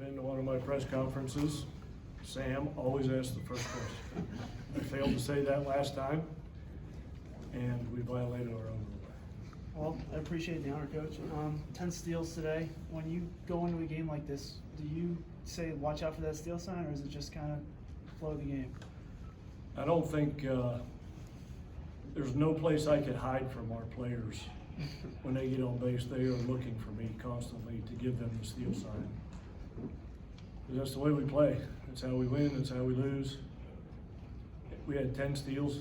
been to one of my press conferences, Sam always asks the first question. I failed to say that last time, and we violated our own rule. Well, I appreciate the honor, Coach. 10 steals today. When you go into a game like this, do you say watch out for that steal sign, or is it just kind of flow of the game? I don't think there's no place I could hide from our players. When they get on base, they are looking for me constantly to give them the steal sign. That's the way we play. That's how we win. That's how we lose. We had 10 steals.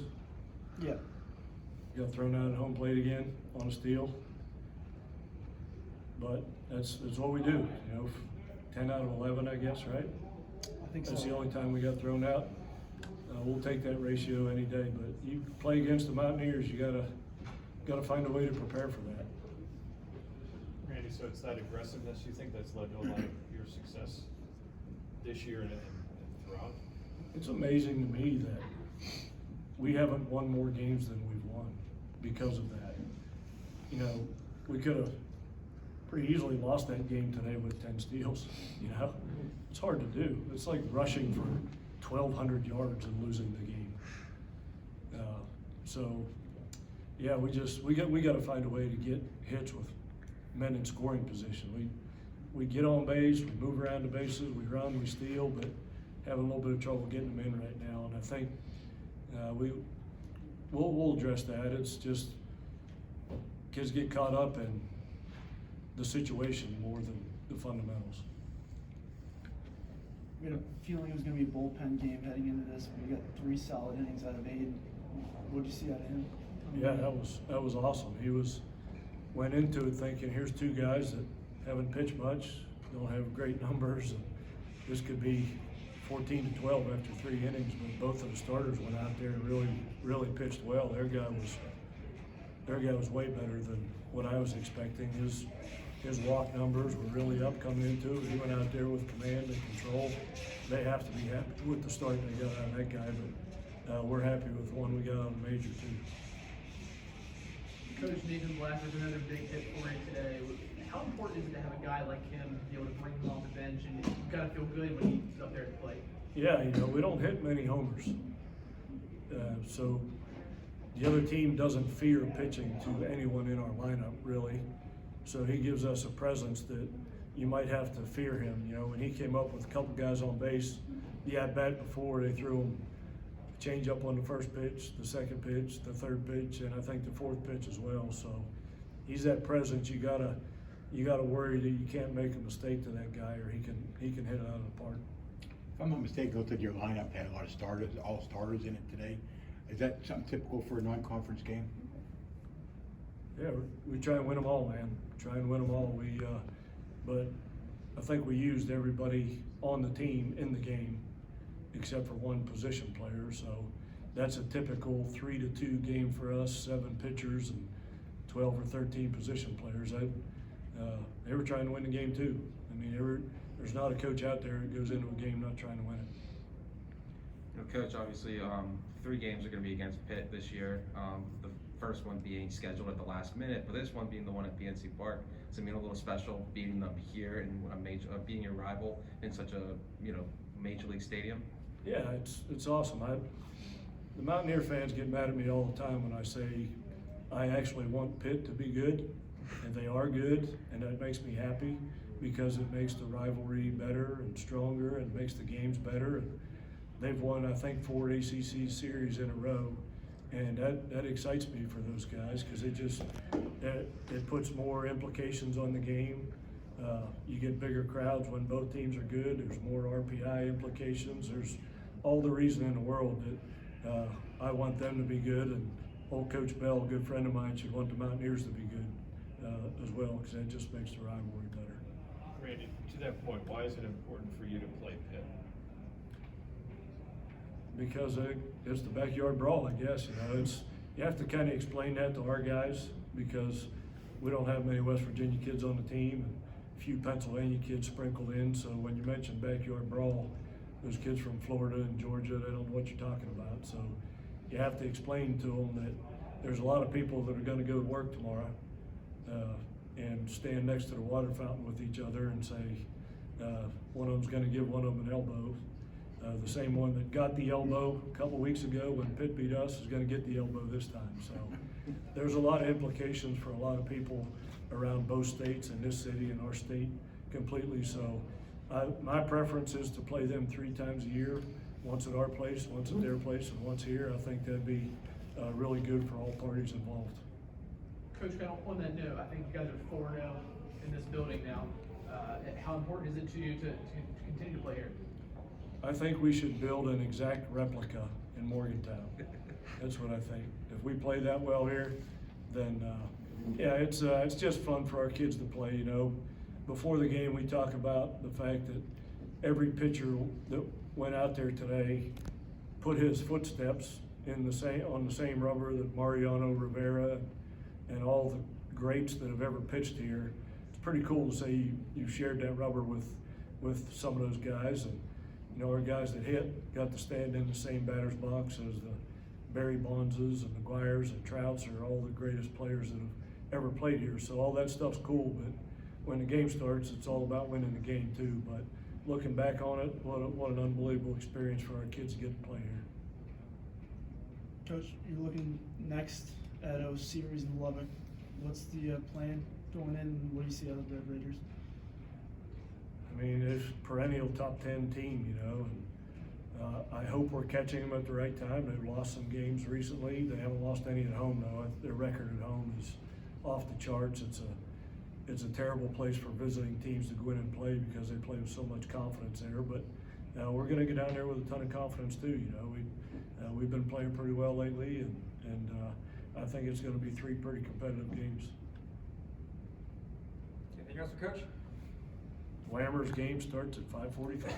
Yeah. Got thrown out at home plate again on a steal. But that's what we do. 10 out of 11, I guess, right? I think That's so. the only time we got thrown out. We'll take that ratio any day. But you play against the Mountaineers, you gotta find a way to prepare for that. Randy, so it's that aggressiveness you think that's led to a lot of your success this year and throughout? It's amazing to me that we haven't won more games than we've won because of that. We could have pretty easily lost that game today with 10 steals. It's hard to do. It's like rushing for 1,200 yards and losing the game. Yeah, we got to find a way to get hits with men in scoring position. We get on base, we move around the bases, we run, we steal, but having a little bit of trouble getting them in right now. And I think we'll address that. It's just kids get caught up in the situation more than the fundamentals. We had a feeling it was going to be a bullpen game heading into this. We got 3 solid innings out of 8. What did you see out of him? Yeah, that was awesome. He went into it thinking, here's 2 guys that haven't pitched much, don't have great numbers, and this could be 14-12 after 3 innings. But both of the starters went out there and really pitched well. Their guy was way better than what I was expecting. His walk numbers were really up coming into it. He went out there with command and control. They have to be happy with the start they got out of that guy, but we're happy with the one we got on the major too. Coach Nathan Black was another big hit for you today. How important is it to have a guy like him be able to bring him off the bench, and you've got to feel good when he's up there at the plate? Yeah, we don't hit many homers, so the other team doesn't fear pitching to anyone in our lineup really. So he gives us a presence that you might have to fear him. When he came up with a couple guys on base, the at-bat before, they threw him change up on the first pitch, the second pitch, the third pitch, and I think the fourth pitch as well. So he's that presence. You gotta worry that you can't make a mistake to that guy, or he can hit it out of the park. If I'm not mistaken, it looks like your lineup had a lot of starters, all starters in it today. Is that something typical for a non-conference game? Yeah, we try and win them all, man. Try and win them all. But I think we used everybody on the team in the game, except for one position player. So that's a typical 3-2 game for us, 7 pitchers and 12 or 13 position players. They were trying to win the game too. There's not a coach out there that goes into a game not trying to win it. Coach, obviously 3 games are going to be against Pitt this year. The first one being scheduled at the last minute, but this one being the one at PNC Park. It's going to be a little special beating them here and being your rival in such a major league stadium. Yeah, it's awesome. The Mountaineer fans get mad at me all the time when I say I actually want Pitt to be good, and they are good, and that makes me happy because it makes the rivalry better and stronger and makes the games better. And they've won, I think, 4 ACC series in a row, and that excites me for those guys because it puts more implications on the game. You get bigger crowds when both teams are good. There's more RPI implications. There's all the reason in the world that I want them to be good, and old Coach Bell, a good friend of mine, should want the Mountaineers to be good as well, because that just makes the rivalry better. Randy, to that point, why is it important for you to play Pitt? Because it's the backyard brawl, I guess. You have to kind of explain that to our guys because we don't have many West Virginia kids on the team and a few Pennsylvania kids sprinkled in. So when you mention backyard brawl, those kids from Florida and Georgia, they don't know what you're talking about. So you have to explain to them that there's a lot of people that are going to go to work tomorrow and stand next to the water fountain with each other and say, One of them's gonna give one of them an elbow. The same one that got the elbow a couple weeks ago when Pitt beat us is gonna get the elbow this time. So there's a lot of implications for a lot of people around both states and this city and our state completely. So my preference is to play them 3 times a year, once at our place, once at their place, and once here. I think that'd be really good for all parties involved. Coach, on that note, I think you guys are 4-0 in this building now. How important is it to you to continue to play here? I think we should build an exact replica in Morgantown. That's what I think. If we play that well here, then yeah, it's just fun for our kids to play. You know, before the game, we talk about the fact that every pitcher that went out there today put his footsteps on the same rubber that Mariano Rivera and all the greats that have ever pitched here. It's pretty cool to say you shared that rubber with some of those guys. And you know, our guys that hit got to stand in the same batter's box as the Barry Bonzes and the Guires and Trouts are all the greatest players that have ever played here. So all that stuff's cool, but when the game starts, it's all about winning the game too. But looking back on it, what an unbelievable experience for our kids to get to play here. Coach, you're looking next at a series in Lubbock. What's the plan going in, and what do you see out of the Red Raiders? I mean, it's perennial top 10 team, you know, and I hope we're catching them at the right time. They've lost some games recently. They haven't lost any at home though. Their record at home is off the charts. It's a terrible place for visiting teams to go in and play because they play with so much confidence there. But we're going to get down there with a ton of confidence too. You know, we've been playing pretty well lately, and I think it's going to be 3 pretty competitive games. Anything else for Coach? Whammer's game starts at 5:45.